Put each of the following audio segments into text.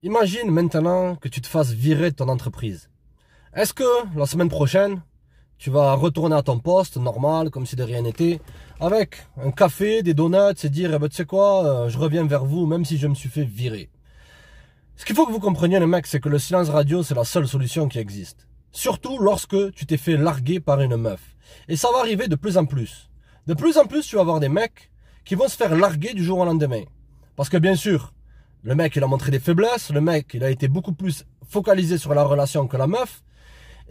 Imagine maintenant que tu te fasses virer de ton entreprise. Est-ce que la semaine prochaine, tu vas retourner à ton poste normal, comme si de rien n'était, avec un café, des donuts, et dire, eh ben, tu sais quoi, je reviens vers vous, même si je me suis fait virer. Ce qu'il faut que vous compreniez, les mecs, c'est que le silence radio, c'est la seule solution qui existe. Surtout lorsque tu t'es fait larguer par une meuf. Et ça va arriver de plus en plus. De plus en plus, tu vas avoir des mecs qui vont se faire larguer du jour au lendemain. Parce que bien sûr, le mec, il a montré des faiblesses, le mec, il a été beaucoup plus focalisé sur la relation que la meuf,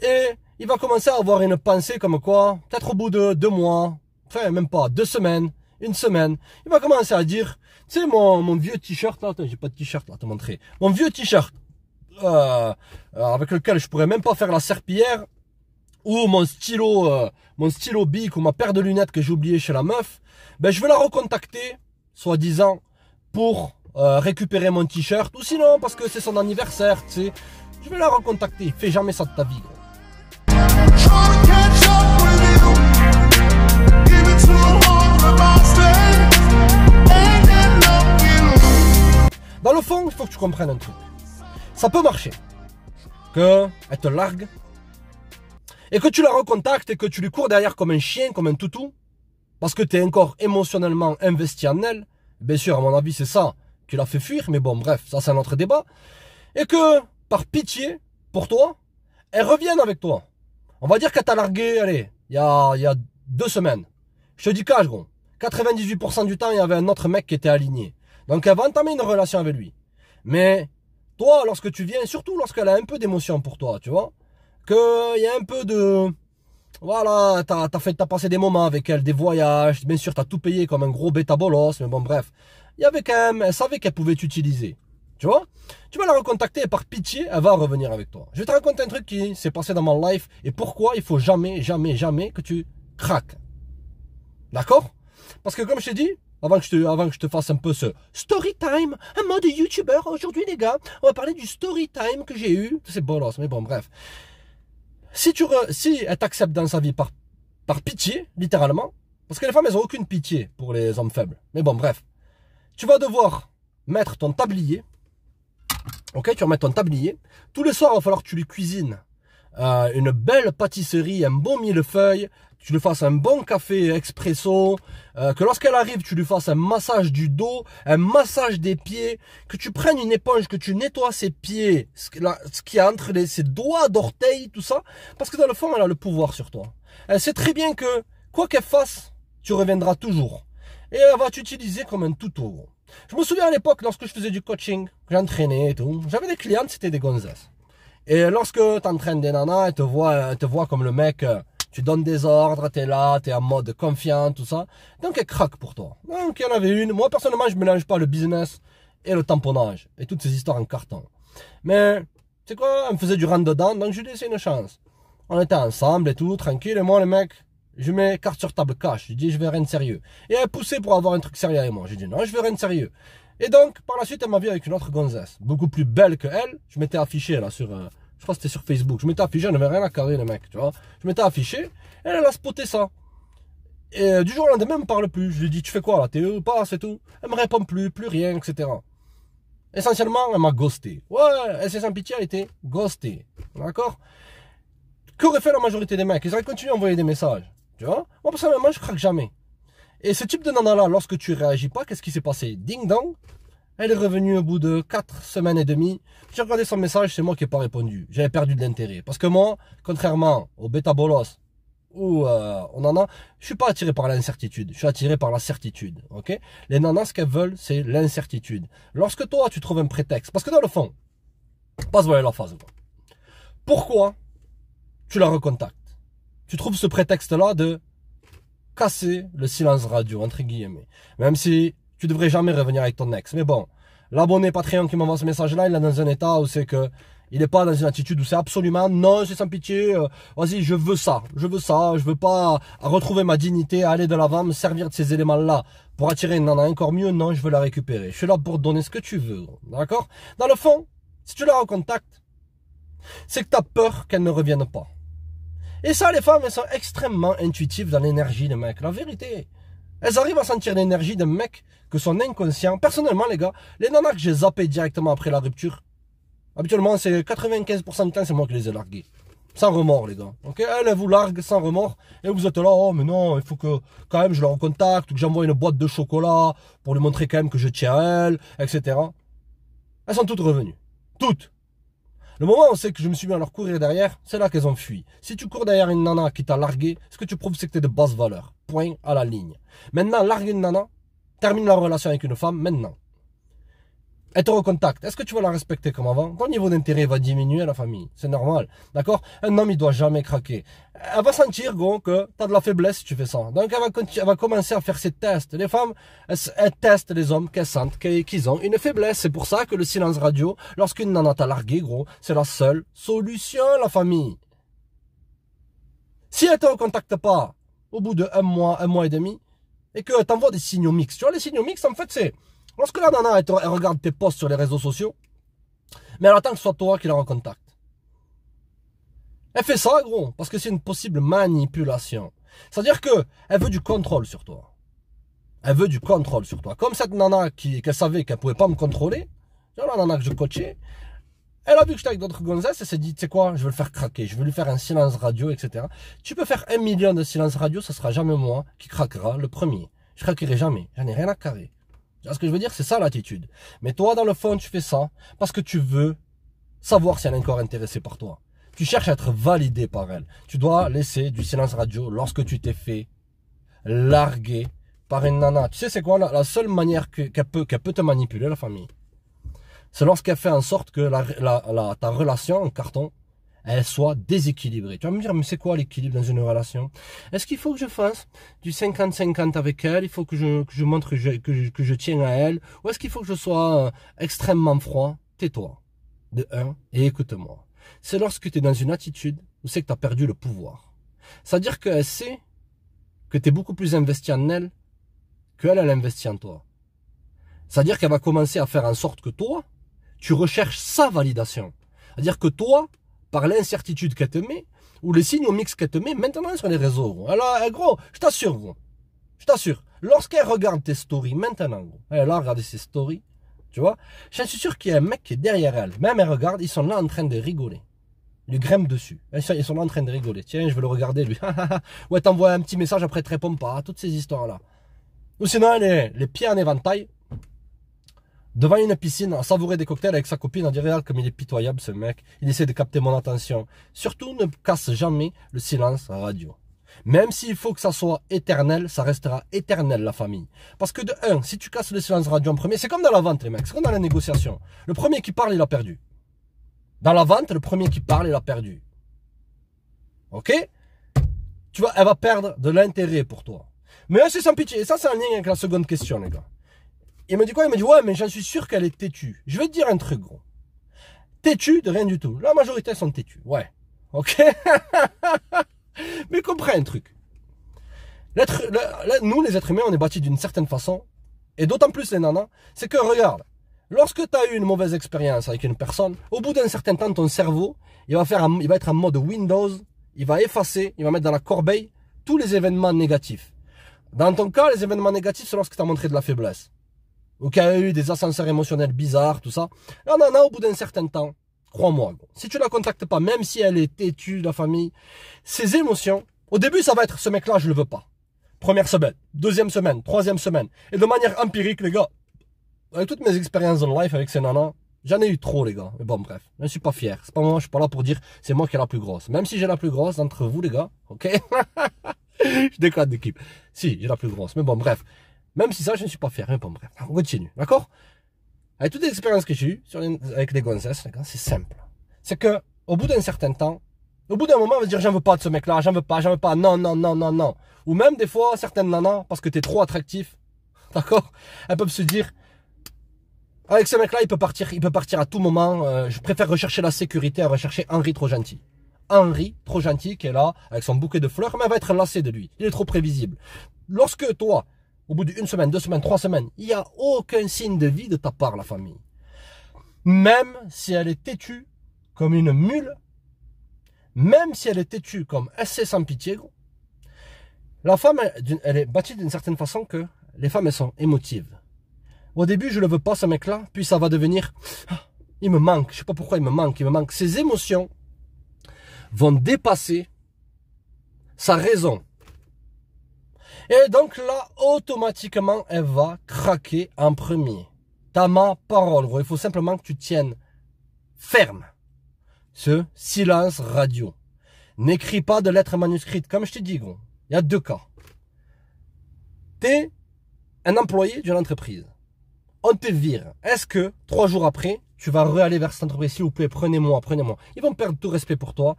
et il va commencer à avoir une pensée comme quoi, peut-être au bout de 2 mois, enfin même pas, 2 semaines, 1 semaine, il va commencer à dire, tu sais, mon vieux t-shirt, là, attends, j'ai pas de t-shirt là à te montrer, mon vieux t-shirt, avec lequel je pourrais même pas faire la serpillière, ou mon stylo bic, ou ma paire de lunettes que j'ai oublié chez la meuf, ben je vais la recontacter, soi-disant, pour récupérer mon t-shirt, ou sinon parce que c'est son anniversaire, tu sais, je vais la recontacter. Fais jamais ça de ta vie, gros. Dans le fond, il faut que tu comprennes un truc. Ça peut marcher qu'elle te largue et que tu la recontactes et que tu lui cours derrière comme un chien, comme un toutou, parce que tu es encore émotionnellement investi en elle. Bien sûr, à mon avis, c'est ça qui l'a fait fuir, mais bon, bref, ça c'est un autre débat. Et que, par pitié, pour toi, elle revienne avec toi. On va dire qu'elle t'a largué, allez, il y a 2 semaines. Je te dis cash, gros. 98% du temps, il y avait un autre mec qui était aligné. Donc elle va entamer une relation avec lui. Mais, toi, lorsque tu viens, surtout lorsqu'elle a un peu d'émotion pour toi, tu vois, qu'il y a un peu de... Voilà, t'as passé des moments avec elle, des voyages, bien sûr, t'as tout payé comme un gros bêta bolos, mais bon, bref. Il y avait quand même, elle savait qu'elle pouvait t'utiliser. Tu vois? Tu vas la recontacter et par pitié, elle va revenir avec toi. Je vais te raconter un truc qui s'est passé dans mon life et pourquoi il faut jamais que tu craques. D'accord? Parce que comme je t'ai dit, avant que je te fasse un peu ce story time, un mode youtubeur, aujourd'hui les gars, on va parler du story time que j'ai eu. C'est bolos, mais bon, bref. Si elle t'accepte dans sa vie par pitié, littéralement, parce que les femmes, elles ont aucune pitié pour les hommes faibles. Mais bon, bref. Tu vas devoir mettre ton tablier. Ok, tu vas mettre ton tablier. Tous les soirs, il va falloir que tu lui cuisines une belle pâtisserie, un bon millefeuille, tu lui fasses un bon café expresso, que lorsqu'elle arrive, tu lui fasses un massage du dos, un massage des pieds, que tu prennes une éponge, que tu nettoies ses pieds, ce qu'il y a entre ses doigts d'orteil, tout ça, parce que dans le fond, elle a le pouvoir sur toi. Elle sait très bien que, quoi qu'elle fasse, tu reviendras toujours. Et elle va t'utiliser comme un toutou. Je me souviens à l'époque, lorsque je faisais du coaching, que j'entraînais et tout, j'avais des clientes, c'était des gonzesses. Et lorsque tu entraînes des nanas, elle te voit comme le mec, tu donnes des ordres, t'es là, t'es en mode confiant, tout ça. Donc elle craque pour toi. Donc il y en avait une. Moi personnellement, je mélange pas le business et le tamponnage et toutes ces histoires en carton. Mais, tu sais quoi, elle me faisait du rentre-dedans, donc je lui ai laissé une chance. On était ensemble et tout, tranquille, et moi le mec, je mets carte sur table cash. Je dis, je veux rien de sérieux. Et elle poussait pour avoir un truc sérieux avec moi. J'ai dit, non, je veux rien de sérieux. Et donc, par la suite, elle m'a vu avec une autre gonzesse, beaucoup plus belle que elle. Je m'étais affiché là sur, je crois que c'était sur Facebook. Je m'étais affiché, elle n'avait rien à carrer le mec, tu vois. Je m'étais affiché, elle a spoté ça. Et du jour au lendemain, elle me parle plus. Je lui dis, tu fais quoi là? T'es eux ou pas? C'est tout. Elle me répond plus rien, etc. Essentiellement, elle m'a ghosté. Ouais, elle s'est sans pitié, elle était ghostée. D'accord? Qu'aurait fait la majorité des mecs? Ils auraient continué à envoyer des messages. Tu vois? Moi, personnellement, je craque jamais. Et ce type de nana-là, lorsque tu réagis pas, qu'est-ce qui s'est passé? Ding dong. Elle est revenue au bout de 4 semaines et demie. J'ai regardé son message, c'est moi qui n'ai pas répondu. J'avais perdu de l'intérêt. Parce que moi, contrairement au bêta bolos ou aux nanas, je suis pas attiré par l'incertitude. Je suis attiré par la certitude. Ok? Les nanas, ce qu'elles veulent, c'est l'incertitude. Lorsque toi, tu trouves un prétexte. Parce que dans le fond, pas se voiler la face. Pourquoi tu la recontactes? Tu trouves ce prétexte-là de casser le silence radio, entre guillemets. Même si tu devrais jamais revenir avec ton ex. Mais bon, l'abonné Patreon qui m'envoie ce message-là, il est dans un état où c'est que il n'est pas dans une attitude où c'est absolument non, c'est sans pitié, vas-y, je veux ça, je veux pas retrouver ma dignité, aller de l'avant, me servir de ces éléments-là pour attirer une nana encore mieux, non, je veux la récupérer. Je suis là pour te donner ce que tu veux, d'accord? Dans le fond, si tu la recontactes, c'est que tu as peur qu'elle ne revienne pas. Et ça, les femmes, elles sont extrêmement intuitives dans l'énergie des mecs. La vérité, elles arrivent à sentir l'énergie d'un mec que son inconscient. Personnellement, les gars, les nanas que j'ai zappées directement après la rupture, Habituellement, c'est 95% du temps, c'est moi qui les ai largués. Sans remords, les gars. Ok, elle vous largue sans remords. Et vous êtes là, oh, mais non, il faut que, quand même, je la recontacte, ou que j'envoie une boîte de chocolat, pour lui montrer quand même que je tiens à elle, etc. Elles sont toutes revenues. Toutes. Le moment où on sait que je me suis mis à leur courir derrière, c'est là qu'elles ont fui. Si tu cours derrière une nana qui t'a largué, ce que tu prouves, c'est que tu es de basse valeur. Point à la ligne. Maintenant, largue une nana, termine la relation avec une femme, maintenant. Elle te recontacte. Est-ce que tu vas la respecter comme avant? Ton niveau d'intérêt va diminuer, la famille. C'est normal. D'accord? Un homme, il doit jamais craquer. Elle va sentir, gros, que tu as de la faiblesse si tu fais ça. Donc, elle va commencer à faire ses tests. Les femmes, elles testent les hommes qu'elles sentent qu'ils ont une faiblesse. C'est pour ça que le silence radio, lorsqu'une nana t'a largué, gros, c'est la seule solution, la famille. Si elle te recontacte pas, au bout de un mois et demi, et que t'envoies des signaux mixtes. Tu vois, les signaux mixtes, en fait, c'est... Lorsque la nana, elle regarde tes posts sur les réseaux sociaux, mais elle attend que ce soit toi qui la recontacte. Elle fait ça, gros, parce que c'est une possible manipulation. C'est-à-dire qu'elle veut du contrôle sur toi. Elle veut du contrôle sur toi. Comme cette nana qu'elle savait qu'elle pouvait pas me contrôler, la nana que je coachais, elle a vu que j'étais avec d'autres gonzesses, elle s'est dit, tu sais quoi, je vais le faire craquer, je vais lui faire un silence radio, etc. Tu peux faire 1 million de silence radio, ça sera jamais moi qui craquera le premier. Je craquerai jamais, j'en ai rien à carrer. Tu vois ce que je veux dire? C'est ça l'attitude. Mais toi, dans le fond, tu fais ça parce que tu veux savoir si elle est encore intéressée par toi. Tu cherches à être validé par elle. Tu dois laisser du silence radio lorsque tu t'es fait larguer par une nana. Tu sais c'est quoi la seule manière qu'elle peut te manipuler, la famille? C'est lorsqu'elle fait en sorte que ta relation en carton, elle soit déséquilibrée. Tu vas me dire, mais c'est quoi l'équilibre dans une relation? Est-ce qu'il faut que je fasse du 50-50 avec elle? Il faut que je montre que je tiens à elle? Ou est-ce qu'il faut que je sois extrêmement froid? Tais-toi, de un, et écoute-moi. C'est lorsque tu es dans une attitude où c'est que tu as perdu le pouvoir. C'est-à-dire qu'elle sait que tu es beaucoup plus investi en elle qu'elle, elle investit en toi. C'est-à-dire qu'elle va commencer à faire en sorte que toi, tu recherches sa validation. C'est-à-dire que toi, par l'incertitude qu'elle te met, ou les signaux mixtes qu'elle te met maintenant sur les réseaux, gros. Alors, gros, je t'assure, gros. Je t'assure. Lorsqu'elle regarde tes stories, maintenant, gros, elle a regardé ses stories, tu vois, je suis sûr qu'il y a un mec qui est derrière elle. Même elle regarde, ils sont là en train de rigoler. Ils lui grimpent dessus. Ils sont là en train de rigoler. Tiens, je vais le regarder, lui. Ouais, t'envoies un petit message, après, tu réponds pas. Toutes ces histoires-là. Ou sinon, les pieds en éventail, devant une piscine, à savourer des cocktails avec sa copine, à dire, regarde comme il est pitoyable ce mec, il essaie de capter mon attention. Surtout, ne casse jamais le silence radio. Même s'il faut que ça soit éternel, ça restera éternel, la famille. Parce que de un, si tu casses le silence radio en premier, c'est comme dans la vente, les mecs, c'est comme dans la négociation. Le premier qui parle, il a perdu. Dans la vente, le premier qui parle, il a perdu. Ok? Tu vois, elle va perdre de l'intérêt pour toi. Mais c'est sans pitié. Et ça, c'est un lien avec la seconde question, les gars. Il me dit quoi? Il me dit, ouais, mais j'en suis sûr qu'elle est têtue. Je vais te dire un truc, gros. Têtue de rien du tout. La majorité sont têtues. Ouais. Ok? Mais comprends un truc. Nous, les êtres humains, on est bâtis d'une certaine façon. Et d'autant plus les nanas. C'est que, regarde. Lorsque tu as eu une mauvaise expérience avec une personne, au bout d'un certain temps, ton cerveau, il va être en mode Windows. Il va effacer, il va mettre dans la corbeille tous les événements négatifs. Dans ton cas, les événements négatifs, c'est lorsque tu as montré de la faiblesse. Ou qu'il y a eu des ascenseurs émotionnels bizarres, tout ça. La nana, au bout d'un certain temps, crois-moi, si tu la contactes pas, même si elle est têtue, la famille, ses émotions, au début, ça va être ce mec-là, je le veux pas. Première semaine, deuxième semaine, troisième semaine. Et de manière empirique, les gars, avec toutes mes expériences dans life avec ces nanas, j'en ai eu trop, les gars. Mais bon, bref, je ne suis pas fier. C'est pas moi, je suis pas là pour dire c'est moi qui ai la plus grosse. Même si j'ai la plus grosse d'entre vous, les gars, ok? Je déconne d'équipe. Si, j'ai la plus grosse. Mais bon, bref. Même si ça, je ne suis pas fier. Mais bon, bref. On continue, d'accord? Avec toutes les expériences que j'ai eues avec les gonzesses, les gars, c'est simple. C'est que, au bout d'un certain temps, au bout d'un moment, on va dire, j'en veux pas de ce mec-là, j'en veux pas, non, non, non, non, non. Ou même, des fois, certaines nanas, parce que t'es trop attractif, d'accord? Elles peuvent se dire, avec ce mec-là, il peut partir à tout moment, je préfère rechercher la sécurité à rechercher Henri trop gentil. Henri, trop gentil, qui est là, avec son bouquet de fleurs, mais elle va être lassée de lui. Il est trop prévisible. Lorsque toi, au bout d'une semaine, 2 semaines, 3 semaines, il n'y a aucun signe de vie de ta part, la famille. Même si elle est têtue comme une mule, même si elle est têtue comme assez sans pitié, gros, la femme, elle est bâtie d'une certaine façon que les femmes, elles sont émotives. Au début, je ne le veux pas, ce mec-là, puis ça va devenir... Il me manque, je sais pas pourquoi il me manque. Ses émotions vont dépasser sa raison. Et donc là, automatiquement, elle va craquer en premier. T'as ma parole, gros. Il faut simplement que tu tiennes ferme ce silence radio. N'écris pas de lettres manuscrites. Comme je t'ai dit, gros, il y a deux cas. T'es un employé d'une entreprise. On te vire. Est-ce que 3 jours après, tu vas re-aller vers cette entreprise? S'il vous plaît, prenez-moi. Ils vont perdre tout respect pour toi.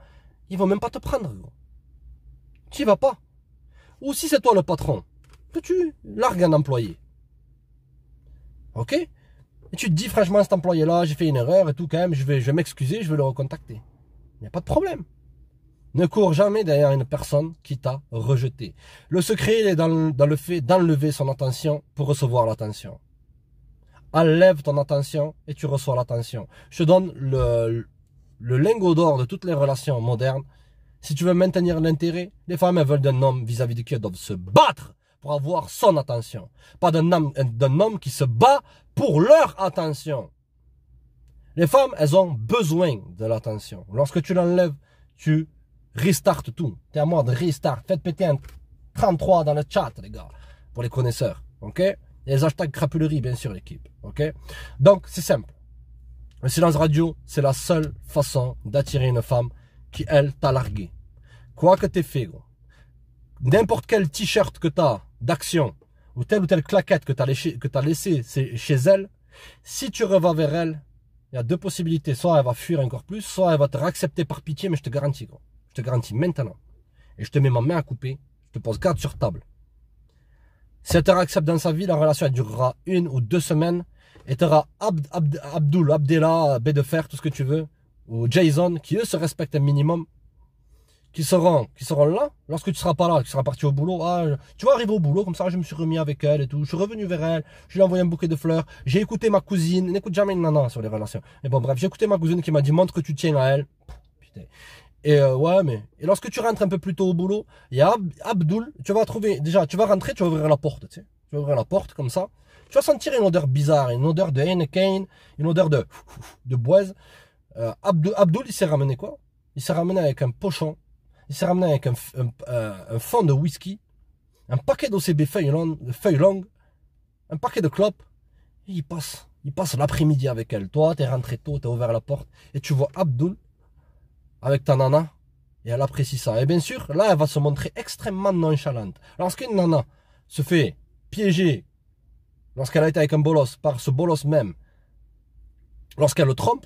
Ils vont même pas te prendre, gros. Tu y vas pas. Ou si c'est toi le patron, que tu largues un employé. Ok? Et tu te dis, franchement, cet employé-là, j'ai fait une erreur et tout, quand même, je vais m'excuser, je vais le recontacter. Il n'y a pas de problème. Ne cours jamais derrière une personne qui t'a rejeté. Le secret, il est dans le fait d'enlever son attention pour recevoir l'attention. Enlève ton attention et tu reçois l'attention. Je te donne le lingot d'or de toutes les relations modernes. Si tu veux maintenir l'intérêt, les femmes, elles veulent d'un homme vis-à-vis duquel elles doivent se battre pour avoir son attention. Pas d'un homme qui se bat pour leur attention. Les femmes, elles ont besoin de l'attention. Lorsque tu l'enlèves, tu restartes tout. T'es à moi de restart. Faites péter un 33 dans le chat, les gars, pour les connaisseurs. Ok? Et les hashtags crapulerie, bien sûr, l'équipe. Ok? Donc, c'est simple. Le silence radio, c'est la seule façon d'attirer une femme qui, elle, t'a largué. Quoi que t'aies fait, gros. N'importe quel t-shirt que t'as d'action, ou telle claquette que t'as laissé chez elle, si tu revas vers elle, il y a deux possibilités. Soit elle va fuir encore plus, soit elle va te réaccepter par pitié, mais je te garantis, gros. Je te garantis maintenant. Et je te mets ma main à couper, je te pose garde sur table. Si elle te réaccepte dans sa vie, la relation elle durera 1 ou 2 semaines, et tu auras Abdella, B de Fer, tout ce que tu veux, ou Jason, qui eux se respectent un minimum, qui seront là, lorsque tu seras pas là, que tu seras parti au boulot. Ah, tu vas arriver au boulot, comme ça je me suis remis avec elle et tout, je suis revenu vers elle, je lui ai envoyé un bouquet de fleurs, j'ai écouté ma cousine, n'écoute jamais une nana sur les relations. Mais bon bref, j'ai écouté ma cousine qui m'a dit montre que tu tiens à elle. Putain. Et et lorsque tu rentres un peu plus tôt au boulot, il y a Abdul, tu vas trouver, déjà tu vas rentrer, tu vas ouvrir la porte, tu sais. Tu vas ouvrir la porte comme ça, tu vas sentir une odeur bizarre, une odeur de Heineken, une odeur de boise. Abdul, il s'est ramené quoi? Il s'est ramené avec un pochon. Il s'est ramené avec un fond de whisky, un paquet d'OCB feuilles longues, un paquet de clopes. Et il passe l'après-midi avec elle. Toi, t'es rentré tôt, t'as ouvert la porte. Et tu vois Abdul avec ta nana. Et elle apprécie ça. Et bien sûr, là, elle va se montrer extrêmement nonchalante. Lorsqu'une nana se fait piéger, lorsqu'elle a été avec un bolos, par ce bolos même, lorsqu'elle le trompe,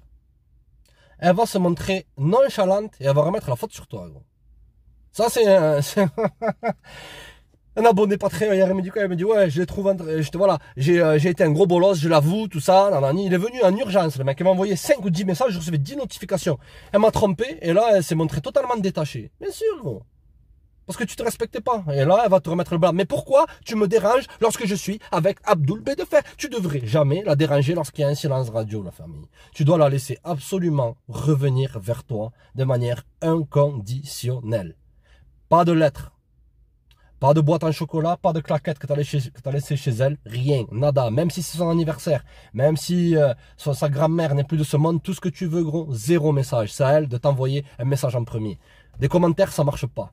elle va se montrer nonchalante et elle va remettre la faute sur toi, gros. Ça, c'est un abonné Patreon. Hier, il me dit quoi? Il me dit, ouais, je les trouve, voilà, j'ai été un gros bolos, je l'avoue, tout ça, nanani. Il est venu en urgence, le mec. Il m'a envoyé 5 ou 10 messages, je recevais 10 notifications. Elle m'a trompé, et là, elle s'est montrée totalement détachée. Bien sûr, gros. Parce que tu te respectais pas. Et là, elle va te remettre le blâme. Mais pourquoi tu me déranges lorsque je suis avec Abdul B de Fer? Tu devrais jamais la déranger lorsqu'il y a un silence radio, la famille. Tu dois la laisser absolument revenir vers toi de manière inconditionnelle. Pas de lettres, pas de boîte en chocolat, pas de claquettes que tu as laissé chez elle, rien, nada. Même si c'est son anniversaire, même si sa grand-mère n'est plus de ce monde, tout ce que tu veux, gros, 0 message. C'est à elle de t'envoyer un message en premier. Des commentaires, ça marche pas.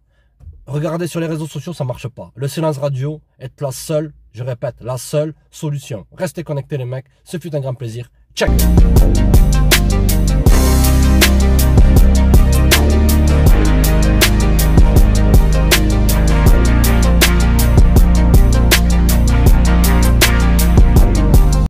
Regardez sur les réseaux sociaux, ça marche pas. Le silence radio est la seule, je répète, la seule solution. Restez connectés les mecs, ce fut un grand plaisir. Check.